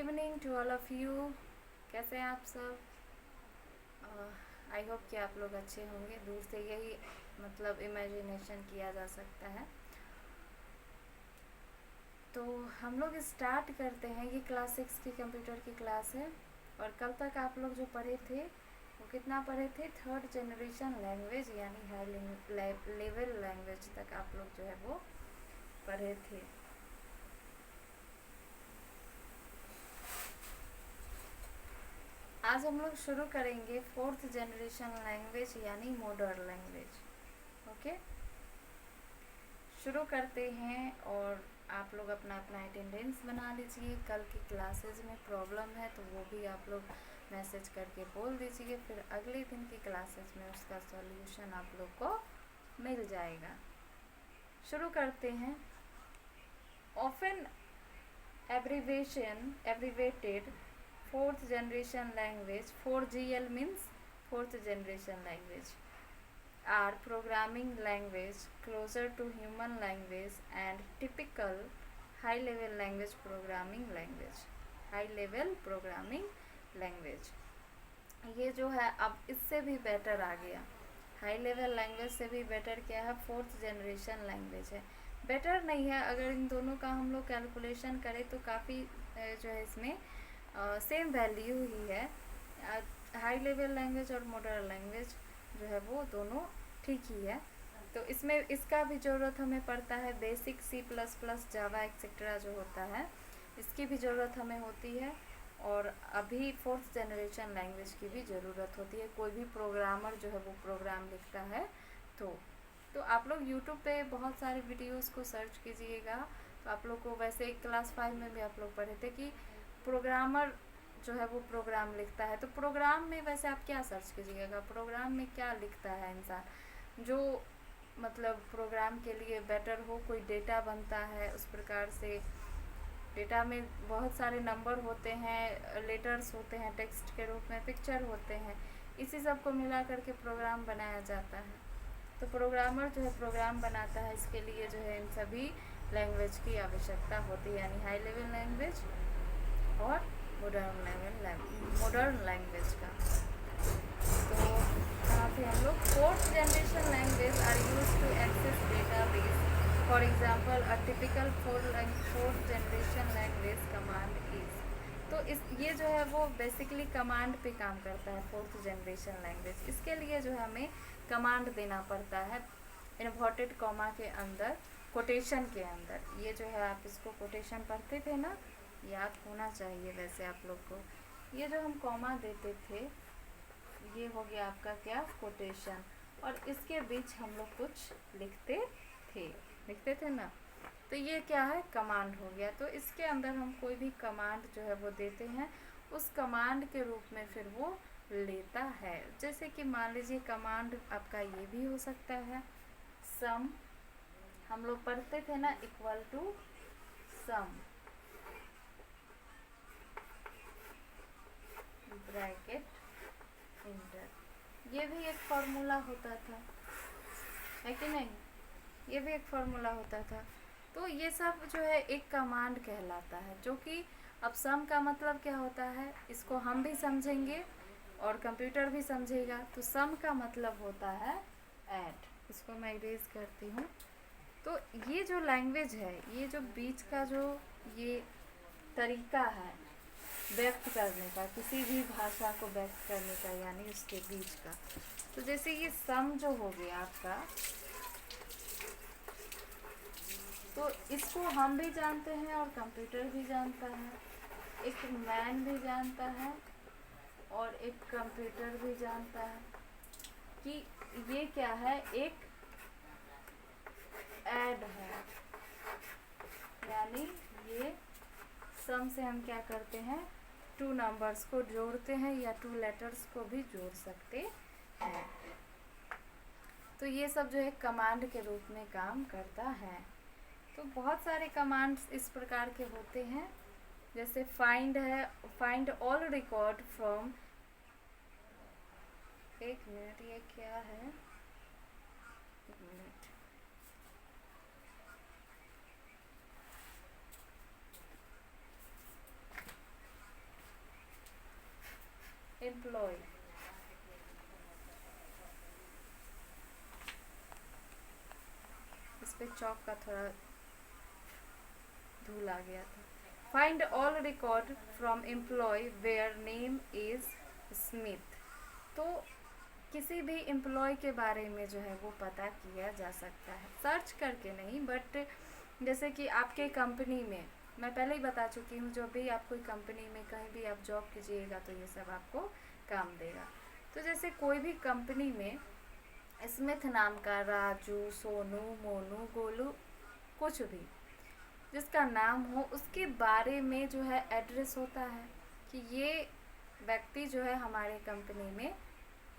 Evening to all of you. कैसे हैं आप सब? आई होप कि आप लोग अच्छे होंगे। दूर से यही मतलब इमेजिनेशन किया जा सकता है। तो हम लोग स्टार्ट करते हैं। ये क्लास 6 की कंप्यूटर की क्लास है और कल तक आप लोग जो पढ़े थे वो कितना पढ़े थे? 3rd जनरेशन लैंग्वेज यानी हाई लेवल लैंग्वेज तक आप लोग जो है वो पढ़े थे। आज हम लोग शुरू करेंगे 4th जनरेशन लैंग्वेज यानी मॉडर्न लैंग्वेज। ओके, शुरू करते हैं। और आप लोग अपना अपना अटेंडेंस बना लीजिए। कल की क्लासेस में प्रॉब्लम है तो वो भी आप लोग मैसेज करके बोल दीजिए, फिर अगले दिन की क्लासेस में उसका सॉल्यूशन आप लोग को मिल जाएगा। शुरू करते हैं। Often abbreviated 4th generation language, 4GL means 4th generation language, are programming language closer to human language and typical high level language programming language, high level programming language। ये जो है अब इससे भी बेटर आ गया। हाई लेवल लैंग्वेज से भी better क्या है? 4th जनरेशन लैंग्वेज है। बेटर नहीं है, अगर इन दोनों का हम लोग कैलकुलेशन करें तो काफ़ी जो है इसमें सेम वैल्यू ही है। हाई लेवल लैंग्वेज और मॉडर्न लैंग्वेज जो है वो दोनों ठीक ही है। तो इसमें इसका भी ज़रूरत हमें पड़ता है। बेसिक C++, जावा एक्सेट्रा जो होता है इसकी भी ज़रूरत हमें होती है। और अभी 4th जनरेशन लैंग्वेज की भी ज़रूरत होती है। कोई भी प्रोग्रामर जो है वो प्रोग्राम लिखता है तो आप लोग यूट्यूब पे बहुत सारे वीडियोस को सर्च कीजिएगा। तो आप लोग को वैसे क्लास 5 में भी आप लोग पढ़े थे कि प्रोग्रामर जो है वो प्रोग्राम लिखता है। तो प्रोग्राम में वैसे आप क्या सर्च कीजिएगा? प्रोग्राम में क्या लिखता है इंसान जो मतलब प्रोग्राम के लिए बेटर हो। कोई डेटा बनता है, उस प्रकार से डेटा में बहुत सारे नंबर होते हैं, लेटर्स होते हैं, टेक्स्ट के रूप में पिक्चर होते हैं, इसी सब को मिला करके प्रोग्राम बनाया जाता है। तो प्रोग्रामर जो है प्रोग्राम बनाता है, इसके लिए जो है इन सभी लैंग्वेज की आवश्यकता होती है, यानी हाई लेवल लैंग्वेज और मॉडर्न लैंग्वेज का। तो यहाँ पे हम लोग 4th generation language are use to access database. For example a typical 4th generation language command is. तो ये जो है वो बेसिकली कमांड पे काम करता है 4th जनरेशन लैंग्वेज। इसके लिए जो है हमें कमांड देना पड़ता है इन्वर्टेड कॉमा के अंदर, कोटेशन के अंदर। ये जो है आप इसको कोटेशन पढ़ते थे ना, याद होना चाहिए वैसे आप लोग को। ये जो हम कॉमा देते थे ये हो गया आपका क्या? कोटेशन। और इसके बीच हम लोग कुछ लिखते थे ना, तो ये क्या है? कमांड हो गया। तो इसके अंदर हम कोई भी कमांड जो है वो देते हैं, उस कमांड के रूप में फिर वो लेता है। जैसे कि मान लीजिए कमांड आपका ये भी हो सकता है, सम। हम लोग पढ़ते थे ना equal to sum, bracket inter, ये भी एक फॉर्मूला होता था, है कि नहीं? ये भी एक फॉर्मूला होता था। तो ये सब जो है एक कमांड कहलाता है, जो कि अब सम का मतलब क्या होता है इसको हम भी समझेंगे और कंप्यूटर भी समझेगा। तो सम का मतलब होता है ऐड। इसको मैं इरेज करती हूँ। तो ये जो लैंग्वेज है, ये जो बीच का जो ये तरीका है व्यक्त करने का, किसी भी भाषा को व्यक्त करने का, यानी उसके बीच का। तो जैसे ये सम जो हो गया आपका, तो इसको हम भी जानते हैं और कंप्यूटर भी जानता है, एक मैन भी जानता है और एक कंप्यूटर भी जानता है कि ये क्या है? एक ऐड है। यानी ये सम से हम क्या करते हैं? 2 नंबर्स को जोड़ते हैं या 2 लेटर्स को भी जोड़ सकते हैं। तो ये सब जो है कमांड के रूप में काम करता है। तो बहुत सारे कमांड्स इस प्रकार के होते हैं, जैसे फाइंड है, फाइंड ऑल रिकॉर्ड फ्रॉम। एक मिनट, ये क्या है? एक मिनट। एम्प्लॉय, इस पे चौक का थोड़ा धूल आ गया था। Find all record from employ where name is Smith. तो किसी भी एम्प्लॉय के बारे में जो है वो पता किया जा सकता है, सर्च करके नहीं, बट जैसे कि आपके कंपनी में, मैं पहले ही बता चुकी हूँ, जो भी आप कोई कंपनी में कहीं भी आप जॉब कीजिएगा तो ये सब आपको काम देगा। तो जैसे कोई भी कंपनी में स्मिथ नाम का राजू, सोनू, मोनू, गोलू, कुछ भी जिसका नाम हो, उसके बारे में जो है एड्रेस होता है कि ये व्यक्ति जो है हमारे कंपनी में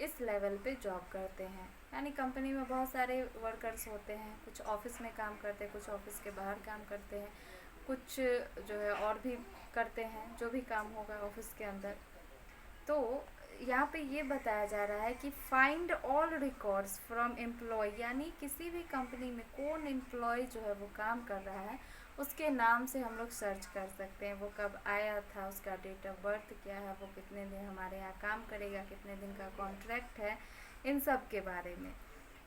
इस लेवल पे जॉब करते हैं। यानी कंपनी में बहुत सारे वर्कर्स होते हैं, कुछ ऑफिस में काम करते हैं, कुछ ऑफिस के बाहर काम करते हैं, कुछ जो है और भी करते हैं, जो भी काम होगा ऑफिस के अंदर। तो यहाँ पे ये बताया जा रहा है कि find all records from employ, यानी किसी भी कंपनी में कौन एम्प्लॉय जो है वो काम कर रहा है, उसके नाम से हम लोग सर्च कर सकते हैं। वो कब आया था, उसका डेट ऑफ बर्थ क्या है, वो कितने दिन हमारे यहाँ काम करेगा, कितने दिन का कॉन्ट्रैक्ट है, इन सब के बारे में।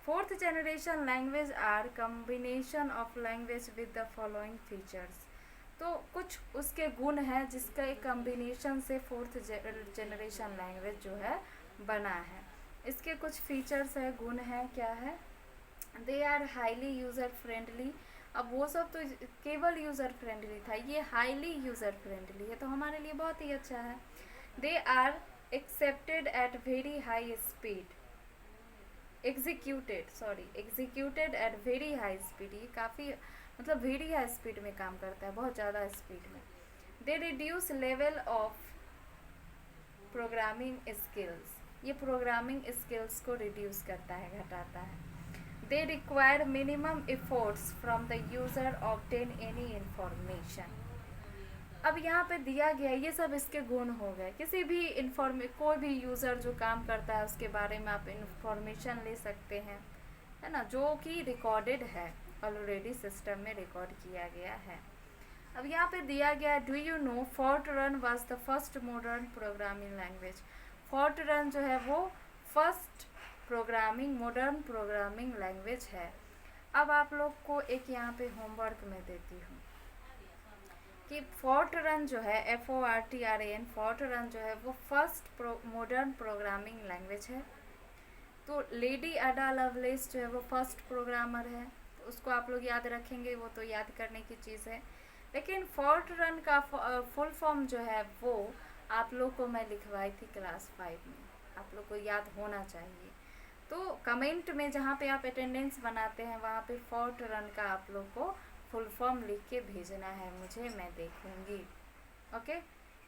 Fourth generation language are combination of language with the following features. तो कुछ उसके गुण हैं जिसका एक कम्बिनेशन से फोर्थ जनरेशन लैंग्वेज जो है बना है। इसके कुछ फीचर्स है, गुण है, क्या है? They are highly user friendly. अब वो सब तो केवल यूज़र फ्रेंडली था, ये हाईली यूज़र फ्रेंडली है, तो हमारे लिए बहुत ही अच्छा है। They are accepted at very high speed, executed at very high speed, ये काफ़ी मतलब वेरी हाई स्पीड में काम करता है, बहुत ज़्यादा स्पीड में। They reduce level of programming skills, ये प्रोग्रामिंग स्किल्स को रिड्यूस करता है, घटाता है। They require minimum efforts from the user obtain any information. अब यहाँ पे दिया गया ये सब इसके गुण हो गए। किसी भी कोई भी यूज़र जो काम करता है उसके बारे में आप इंफॉर्मेशन ले सकते हैं, है ना, जो कि रिकॉर्डेड है, ऑलरेडी सिस्टम में रिकॉर्ड किया गया है। अब यहाँ पे दिया गया, do you know Fortran was the first modern programming language. Fortran जो है वो फर्स्ट मॉडर्न प्रोग्रामिंग लैंग्वेज है। अब आप लोग को एक यहाँ पे होमवर्क में देती हूँ कि फोर्ट्रन जो है, FORTRAN, फोर्ट्रन जो है वो फर्स्ट मॉडर्न प्रोग्रामिंग लैंग्वेज है। तो लेडी अडा लवलेस जो है वो फर्स्ट प्रोग्रामर है, तो उसको आप लोग याद रखेंगे, वो तो याद करने की चीज़ है। लेकिन फोर्ट्रन का फुल फॉर्म जो है वो आप लोग को मैं लिखवाई थी क्लास 5 में, आप लोग को याद होना चाहिए। तो कमेंट में जहाँ पे आप अटेंडेंस बनाते हैं वहाँ पे फोर्ट्रन का आप लोग को फुल फॉर्म लिख के भेजना है मुझे, मैं देखूँगी। ओके,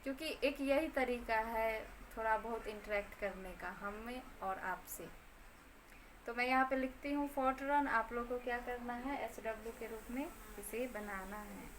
क्योंकि एक यही तरीका है थोड़ा बहुत इंटरेक्ट करने का हमें और आपसे। तो मैं यहाँ पे लिखती हूँ फोर्ट्रन, आप लोग को क्या करना है, SW के रूप में इसे बनाना है।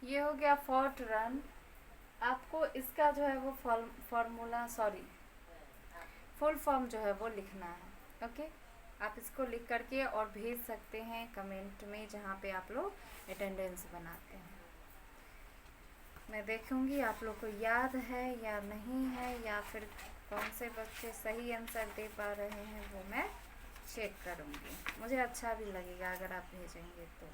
ये हो गया फोर्ट्रन। आपको इसका जो है वो फुल फॉर्म जो है वो लिखना है। ओके, आप इसको लिख करके और भेज सकते हैं कमेंट में जहाँ पे आप लोग अटेंडेंस बनाते हैं। मैं देखूँगी आप लोग को याद है या नहीं है, या फिर कौन से बच्चे सही आंसर दे पा रहे हैं वो मैं चेक करूँगी, मुझे अच्छा भी लगेगा अगर आप भेजेंगे तो।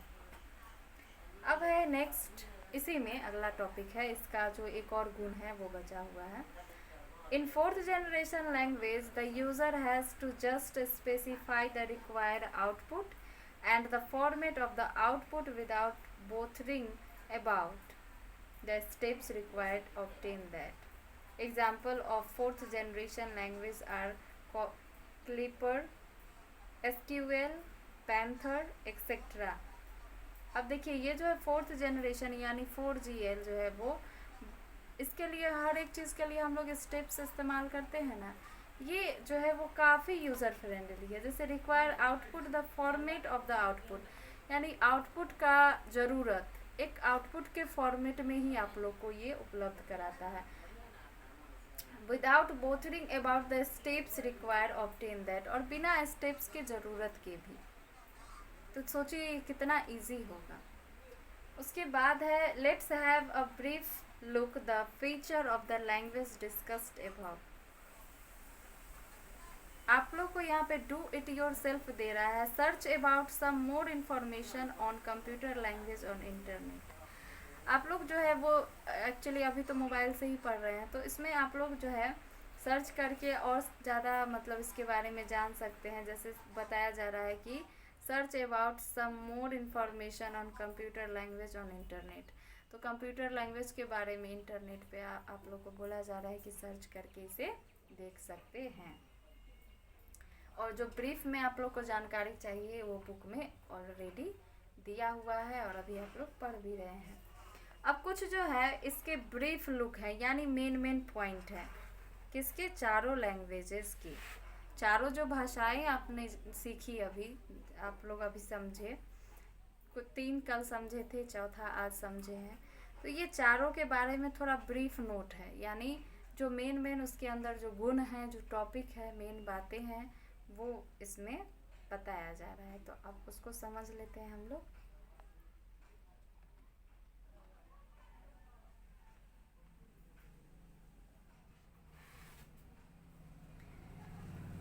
अब है नेक्स्ट, इसी में अगला टॉपिक है, इसका जो एक और गुण है वो बचा हुआ है। In fourth generation language the user has to just specify the required output and the format of the output without bothering about the steps required to obtain that. Example of fourth generation language are Clipper, SQL, Panther, etc. अब देखिए ये जो है fourth generation यानी 4GL जो है वो इसके लिए हर एक चीज़ के लिए हम लोग स्टेप्स इस्तेमाल करते हैं ना, ये जो है वो काफ़ी यूज़र फ्रेंडली है। जैसे require output the format of the output, यानी आउटपुट का ज़रूरत एक आउटपुट के फॉर्मेट में ही आप लोग को ये उपलब्ध कराता है। Without bothering about the steps require obtain that, और बिना स्टेप्स की ज़रूरत के भी। तो सोचिए कितना इजी होगा। उसके बाद है let's have a brief look the feature of the language discussed above. आप लोग को यहाँ पे डू इट योर सेल्फ दे रहा है, search about some more information on computer language on internet. आप लोग जो है वो एक्चुअली अभी तो मोबाइल से ही पढ़ रहे हैं, तो इसमें आप लोग जो है सर्च करके और ज़्यादा मतलब इसके बारे में जान सकते हैं। जैसे बताया जा रहा है कि search about some more information on computer language on internet. तो कंप्यूटर लैंग्वेज के बारे में इंटरनेट पे आप लोग को बोला जा रहा है कि सर्च करके इसे देख सकते हैं। और जो ब्रीफ में आप लोग को जानकारी चाहिए वो बुक में ऑलरेडी दिया हुआ है और अभी आप लोग पढ़ भी रहे हैं। अब कुछ जो है इसके ब्रीफ लुक है, यानी मेन पॉइंट है किसके, चारों लैंग्वेजेस की। चारों जो भाषाएं आपने सीखी अभी, आप लोग अभी समझे, कुछ 3 कल समझे थे, चौथा आज समझे हैं। तो ये चारों के बारे में थोड़ा ब्रीफ नोट है, यानी जो मेन उसके अंदर जो गुण हैं, जो टॉपिक है, मेन बातें हैं, वो इसमें बताया जा रहा है। तो अब उसको समझ लेते हैं हम लोग।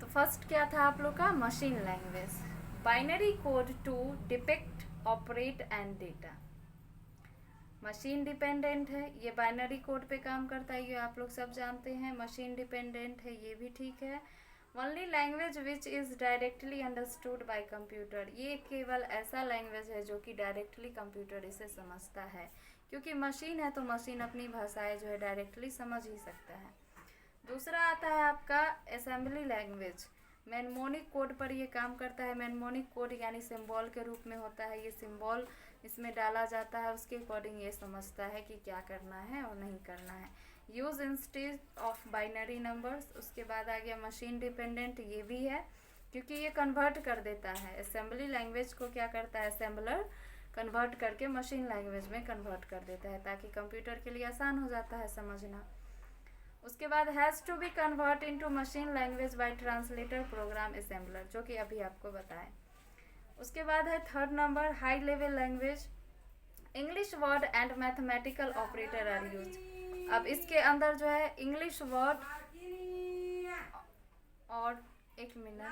तो फर्स्ट क्या था आप लोग का, machine language, binary code to depict operate and data. Machine dependent है, ये बाइनरी कोड पे काम करता है, ये आप लोग सब जानते हैं। मशीन डिपेंडेंट है, ये भी ठीक है। Only language which is directly understood by computer, ये केवल ऐसा लैंग्वेज है जो कि डायरेक्टली कंप्यूटर इसे समझता है, क्योंकि मशीन है तो मशीन अपनी भाषाएं जो है डायरेक्टली समझ ही सकता है। दूसरा आता है आपका असेंबली लैंग्वेज, मैनमोनिक कोड पर ये काम करता है। मैनमोनिक कोड यानी सिंबल के रूप में होता है, ये सिंबल इसमें डाला जाता है, उसके अकॉर्डिंग ये समझता है कि क्या करना है और नहीं करना है। Use instead of binary numbers. उसके बाद आ गया मशीन डिपेंडेंट, ये भी है क्योंकि ये कन्वर्ट कर देता है। असेंबली लैंग्वेज को क्या करता है, असेंबलर कन्वर्ट करके मशीन लैंग्वेज में कन्वर्ट कर देता है, ताकि कंप्यूटर के लिए आसान हो जाता है समझना। उसके बाद has to be convert into machine language by translator program assembler, जो कि अभी आपको बताएं। उसके बाद है third number high level language, English word and mathematical operator are use. अब इसके अंदर जो है इंग्लिश वर्ड और एक मिनट,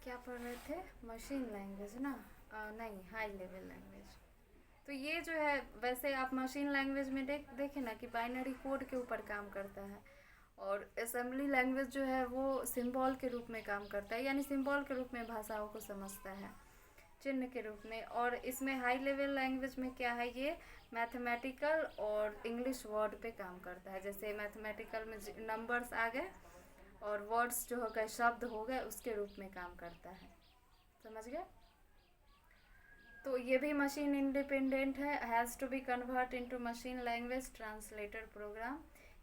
क्या पढ़ रहे थे, मशीन लैंग्वेज ना, नहीं हाई लेवल लैंग्वेज। तो ये जो है वैसे आप मशीन लैंग्वेज में देखें ना कि बाइनरी कोड के ऊपर काम करता है, और असेंबली लैंग्वेज जो है वो सिंबल के रूप में काम करता है, यानी सिंबल के रूप में भाषाओं को समझता है, चिन्ह के रूप में। और इसमें हाई लेवल लैंग्वेज में क्या है, ये मैथमेटिकल और इंग्लिश वर्ड पे काम करता है। जैसे मैथमेटिकल में नंबर्स आ गए और वर्ड्स जो हो गए, शब्द हो गए, उसके रूप में काम करता है। समझ गए। तो ये भी मशीन इंडिपेंडेंट है, has to be convert into machine language translator program.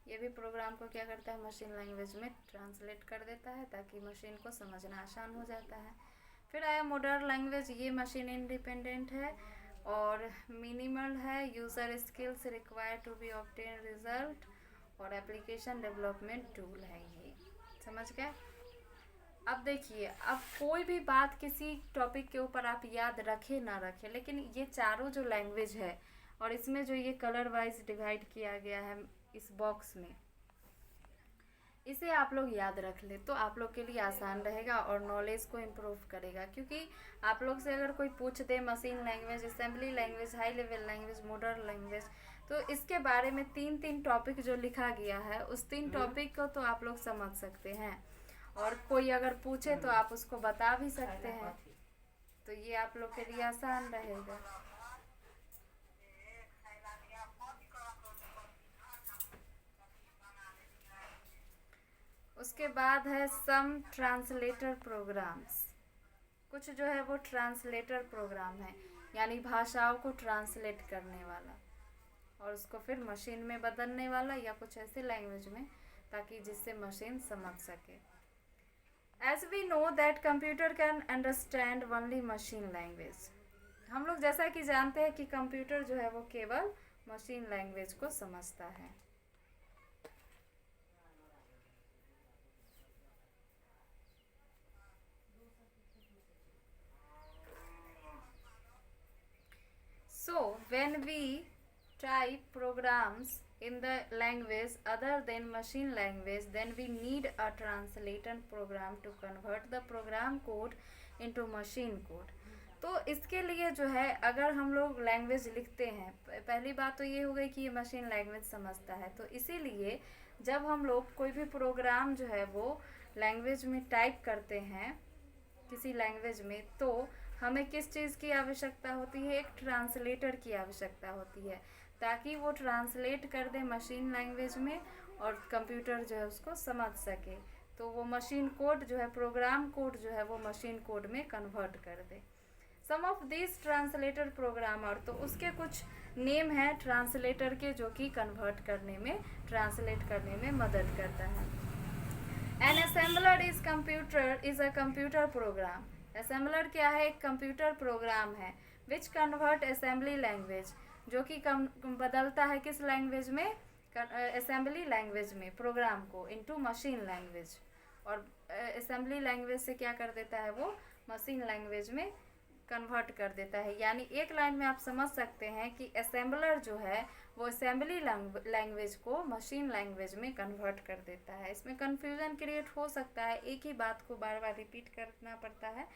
ये भी प्रोग्राम को क्या करता है, मशीन लैंग्वेज में ट्रांसलेट कर देता है, ताकि मशीन को समझना आसान हो जाता है। फिर आया मॉडर्न लैंग्वेज, ये मशीन इंडिपेंडेंट है और मिनिमल है, user skills require to be obtain result, और एप्लीकेशन डेवलपमेंट टूल है ये। समझ गए। अब देखिए, अब कोई भी बात किसी टॉपिक के ऊपर आप याद रखे ना रखे, लेकिन ये चारों जो लैंग्वेज है और इसमें जो ये कलर वाइज डिवाइड किया गया है इस बॉक्स में, इसे आप लोग याद रख ले तो आप लोग के लिए आसान रहेगा और नॉलेज को इम्प्रूव करेगा। क्योंकि आप लोग से अगर कोई पूछ दे machine language, assembly language, high level language, modern language, तो इसके बारे में 3 टॉपिक जो लिखा गया है, उस 3 टॉपिक को तो आप लोग समझ सकते हैं, और कोई अगर पूछे तो आप उसको बता भी सकते हैं, तो ये आप लोग के लिए आसान रहेगा। उसके बाद है सम ट्रांसलेटर प्रोग्राम्स। कुछ जो है वो ट्रांसलेटर प्रोग्राम है, यानी भाषाओं को ट्रांसलेट करने वाला और उसको फिर मशीन में बदलने वाला या कुछ ऐसे लैंग्वेज में, ताकि जिससे मशीन समझ सके। As we know that computer can understand only machine language. हम लोग जैसा कि जानते हैं कि कंप्यूटर जो है वो केवल मशीन लैंग्वेज को समझता है। So when we type programs in the language other than machine language, then we need a translator program to convert the program code into machine code. तो इसके लिए जो है अगर हम लोग लैंग्वेज लिखते हैं, पहली बात तो ये हो गई कि ये मशीन लैंग्वेज समझता है, तो इसीलिए जब हम लोग कोई भी प्रोग्राम जो है वो लैंग्वेज में टाइप करते हैं किसी लैंग्वेज में, तो हमें किस चीज़ की आवश्यकता होती है? एक ट्रांसलेटर की आवश्यकता होती है, ताकि वो ट्रांसलेट कर दे मशीन लैंग्वेज में और कंप्यूटर जो है उसको समझ सके। तो वो मशीन कोड जो है, प्रोग्राम कोड जो है वो मशीन कोड में कन्वर्ट कर दे। सम ऑफ दिस ट्रांसलेटर प्रोग्रामर, तो उसके कुछ नेम है ट्रांसलेटर के जो कि कन्वर्ट करने में, ट्रांसलेट करने में मदद करता है। An assembler is a computer program. Assembler क्या है? एक कंप्यूटर प्रोग्राम है विच कन्वर्ट असेंबली लैंग्वेज, जो कि बदलता है किस लैंग्वेज में? असेंबली लैंग्वेज में प्रोग्राम को इनटू मशीन लैंग्वेज, और असेंबली लैंग्वेज से क्या कर देता है? वो मशीन लैंग्वेज में कन्वर्ट कर देता है। यानी एक लाइन में आप समझ सकते हैं कि असेंबलर जो है वो असेंबली लैंग्वेज को मशीन लैंग्वेज में कन्वर्ट कर देता है। इसमें कन्फ्यूज़न क्रिएट हो सकता है, एक ही बात को बार बार रिपीट करना पड़ता है,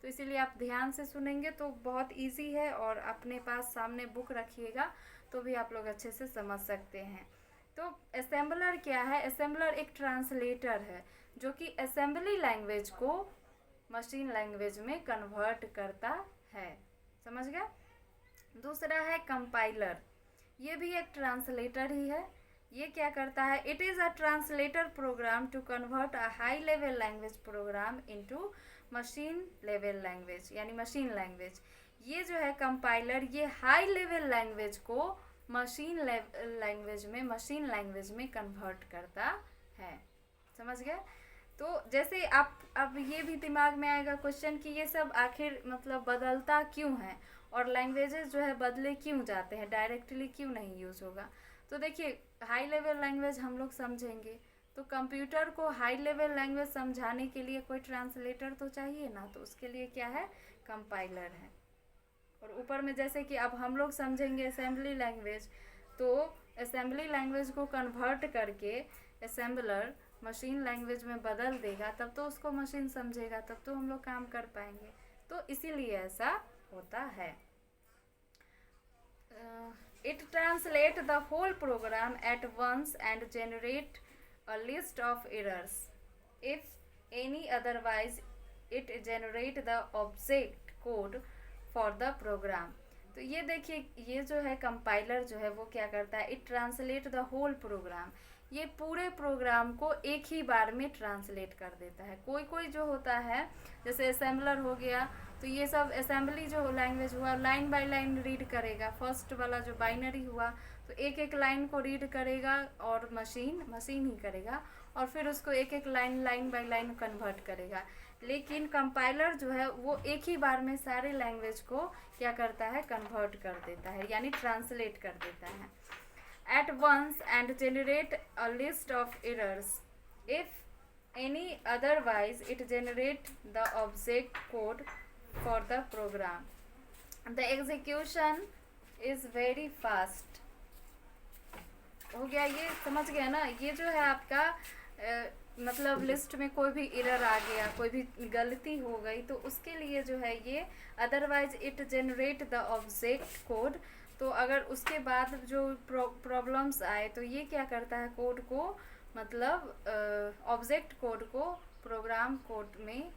तो इसीलिए आप ध्यान से सुनेंगे तो बहुत इजी है, और अपने पास सामने बुक रखिएगा तो भी आप लोग अच्छे से समझ सकते हैं। तो असेंबलर क्या है? असेंबलर एक ट्रांसलेटर है जो कि असेंबली लैंग्वेज को मशीन लैंग्वेज में कन्वर्ट करता है। समझ गया? दूसरा है कंपाइलर, ये भी एक ट्रांसलेटर ही है। ये क्या करता है? It is a translator program to convert a high level language program into machine level language, यानी मशीन लैंग्वेज। ये जो है कंपाइलर, ये हाई लेवल लैंग्वेज को मशीन लैंग्वेज में कन्वर्ट करता है। समझ गए? तो जैसे आप अब ये भी दिमाग में आएगा क्वेश्चन कि ये सब आखिर मतलब बदलता क्यों है, और लैंग्वेजेस जो है बदले क्यों जाते हैं, डायरेक्टली क्यों नहीं यूज़ होगा? तो देखिए, हाई लेवल लैंग्वेज हम लोग समझेंगे, तो कंप्यूटर को हाई लेवल लैंग्वेज समझाने के लिए कोई ट्रांसलेटर तो चाहिए ना, तो उसके लिए क्या है? कंपाइलर है। और ऊपर में जैसे कि अब हम लोग समझेंगे असेंबली लैंग्वेज, तो असेंबली लैंग्वेज को कन्वर्ट करके असेंबलर मशीन लैंग्वेज में बदल देगा, तब तो उसको मशीन समझेगा, तब तो हम लोग काम कर पाएंगे। तो इसीलिए ऐसा होता है। It translate the whole program at once and generate a list of errors if any otherwise it generate the object code for the program. तो ये देखिए, ये जो है कंपाइलर जो है वो क्या करता है? It translate the whole program, ये पूरे प्रोग्राम को एक ही बार में ट्रांसलेट कर देता है। कोई कोई जो होता है, जैसे असेंबलर हो गया, तो ये सब असेंबली जो लैंग्वेज हुआ लाइन बाय लाइन रीड करेगा। फर्स्ट वाला जो बाइनरी हुआ तो एक एक लाइन को रीड करेगा और मशीन ही करेगा, और फिर उसको एक एक लाइन बाय लाइन कन्वर्ट करेगा। लेकिन कंपाइलर जो है वो एक ही बार में सारे लैंग्वेज को क्या करता है? कन्वर्ट कर देता है, यानी ट्रांसलेट कर देता है at once and generate a list of errors. If any otherwise, it generate the object code for the program. The execution is very fast. हो गया? ये समझ गया ना? ये जो है आपका मतलब लिस्ट में कोई भी एरर आ गया, कोई भी गलती हो गई, तो उसके लिए जो है ये otherwise it generate the object code. तो अगर उसके बाद जो प्रॉब्लम्स आए तो ये क्या करता है? कोड को मतलब ऑब्जेक्ट कोड को प्रोग्राम कोड में,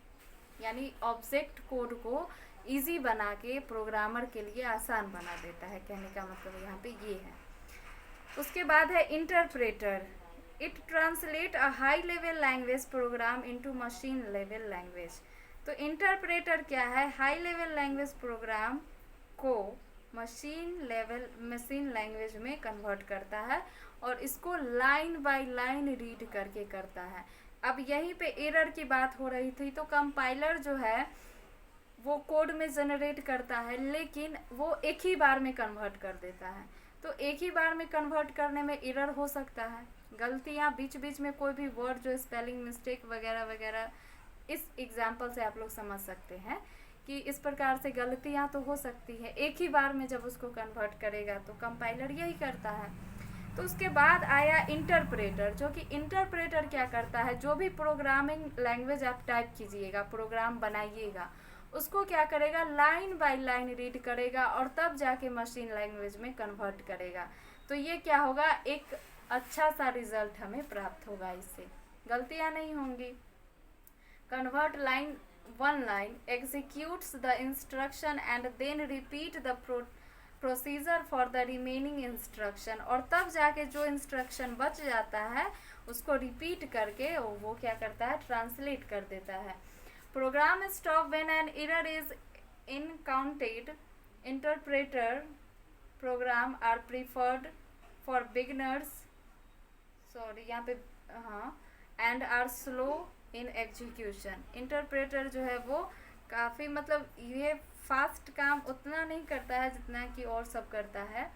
यानी ऑब्जेक्ट कोड को इजी बना के प्रोग्रामर के लिए आसान बना देता है। कहने का मतलब यहाँ पे ये है। उसके बाद है interpreter. It translate a high level language program into machine level language. तो इंटरप्रेटर क्या है, हाई लेवल लैंग्वेज प्रोग्राम को मशीन लैंग्वेज में कन्वर्ट करता है और इसको लाइन बाय लाइन रीड करके करता है। अब यहीं पे एरर की बात हो रही थी, तो कंपाइलर जो है वो कोड में जनरेट करता है, लेकिन वो एक ही बार में कन्वर्ट कर देता है। तो एक ही बार में कन्वर्ट करने में एरर हो सकता है, गलतियाँ बीच बीच में कोई भी वर्ड जो स्पेलिंग मिस्टेक वगैरह वगैरह, इस एग्जाम्पल से आप लोग समझ सकते हैं कि इस प्रकार से गलतियाँ तो हो सकती है। एक ही बार में जब उसको कन्वर्ट करेगा तो कंपाइलर यही करता है। तो उसके बाद आया इंटरप्रेटर, जो कि इंटरप्रेटर क्या करता है, जो भी प्रोग्रामिंग लैंग्वेज आप टाइप कीजिएगा, प्रोग्राम बनाइएगा, उसको क्या करेगा, लाइन बाय लाइन रीड करेगा और तब जाके मशीन लैंग्वेज में कन्वर्ट करेगा। तो ये क्या होगा, एक अच्छा सा रिजल्ट हमें प्राप्त होगा, इससे गलतियाँ नहीं होंगी। Convert line one line executes the instruction and then repeat the procedure for the remaining instruction, और तब जाके जो इंस्ट्रक्शन बच जाता है उसको रिपीट करके वो क्या करता है, ट्रांसलेट कर देता है। Program stop when an error is encountered. Interpreter program are preferred for beginners, sorry यहाँ पे हाँ, and are slow in execution. Interpreter जो है वो काफ़ी मतलब ये फास्ट काम उतना नहीं करता है जितना कि और सब करता है,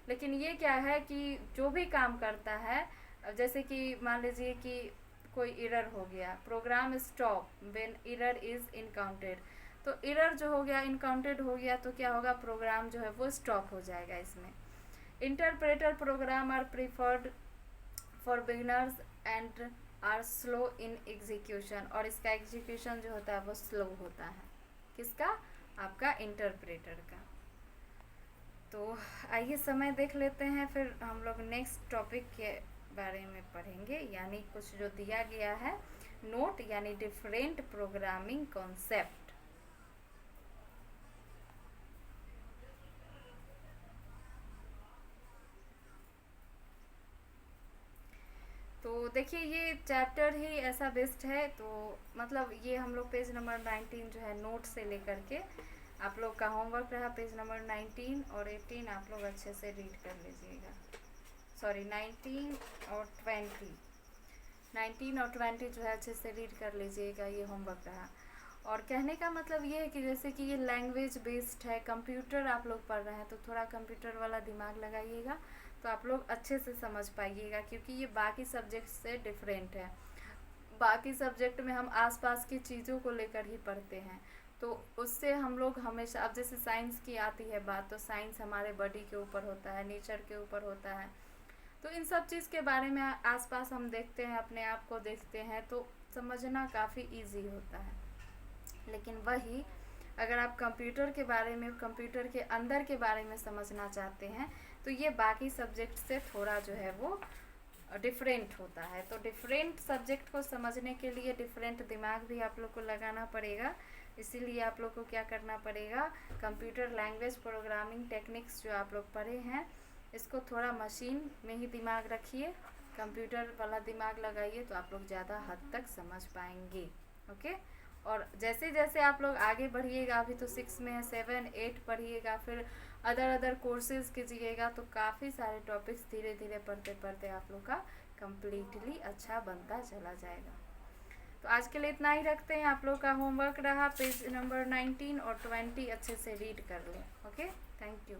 लेकिन ये क्या है कि जो भी काम करता है, जैसे कि मान लीजिए कि कोई एरर हो गया, program stop when error is encountered, तो एरर जो हो गया इनकाउंटेड हो गया तो क्या होगा, प्रोग्राम जो है वो स्टॉप हो जाएगा इसमें। Interpreter program are preferred for beginners and are slow in execution, और इसका एग्जीक्यूशन जो होता है वो स्लो होता है। किसका, आपका इंटरप्रेटर का। तो आइए समय देख लेते हैं, फिर हम लोग नेक्स्ट टॉपिक के बारे में पढ़ेंगे, यानी कुछ जो दिया गया है नोट, यानी डिफरेंट प्रोग्रामिंग कॉन्सेप्ट। तो देखिए ये चैप्टर ही ऐसा बेस्ट है, तो मतलब ये हम लोग पेज नंबर 19 जो है नोट से लेकर के आप लोग का होमवर्क रहा, पेज नंबर 19 और 18 आप लोग अच्छे से रीड कर लीजिएगा। सॉरी 19 और 20 जो है अच्छे से रीड कर लीजिएगा, ये होमवर्क रहा। और कहने का मतलब ये है कि जैसे कि ये लैंग्वेज बेस्ड है, कंप्यूटर आप लोग पढ़ रहे हैं, तो थोड़ा कंप्यूटर वाला दिमाग लगाइएगा तो आप लोग अच्छे से समझ पाइएगा, क्योंकि ये बाकी सब्जेक्ट से डिफरेंट है। बाकी सब्जेक्ट में हम आसपास की चीज़ों को लेकर ही पढ़ते हैं, तो उससे हम लोग हमेशा, अब जैसे साइंस की आती है बात, तो साइंस हमारे बॉडी के ऊपर होता है, नेचर के ऊपर होता है, तो इन सब चीज़ के बारे में आसपास हम देखते हैं, अपने आप को देखते हैं, तो समझना काफ़ी इजी होता है। लेकिन वही अगर आप कंप्यूटर के बारे में, कंप्यूटर के अंदर के बारे में समझना चाहते हैं, तो ये बाकी सब्जेक्ट से थोड़ा जो है वो डिफरेंट होता है। तो डिफरेंट सब्जेक्ट को समझने के लिए डिफरेंट दिमाग भी आप लोग को लगाना पड़ेगा, इसीलिए आप लोग को क्या करना पड़ेगा, कंप्यूटर लैंग्वेज प्रोग्रामिंग टेक्निक्स जो आप लोग पढ़े हैं, इसको थोड़ा मशीन में ही दिमाग रखिए, कंप्यूटर वाला दिमाग लगाइए, तो आप लोग ज़्यादा हद तक समझ पाएंगे। ओके, और जैसे जैसे आप लोग आगे बढ़िएगा, अभी तो 6 में है, 7, 8 पढ़िएगा, फिर अदर कोर्सेज कीजिएगा, तो काफ़ी सारे टॉपिक्स धीरे धीरे पढ़ते पढ़ते आप लोग का कम्प्लीटली अच्छा बनता चला जाएगा। तो आज के लिए इतना ही रखते हैं। आप लोग का होमवर्क रहा पेज नंबर 19 और 20 अच्छे से रीड कर लें। Okay, thank you.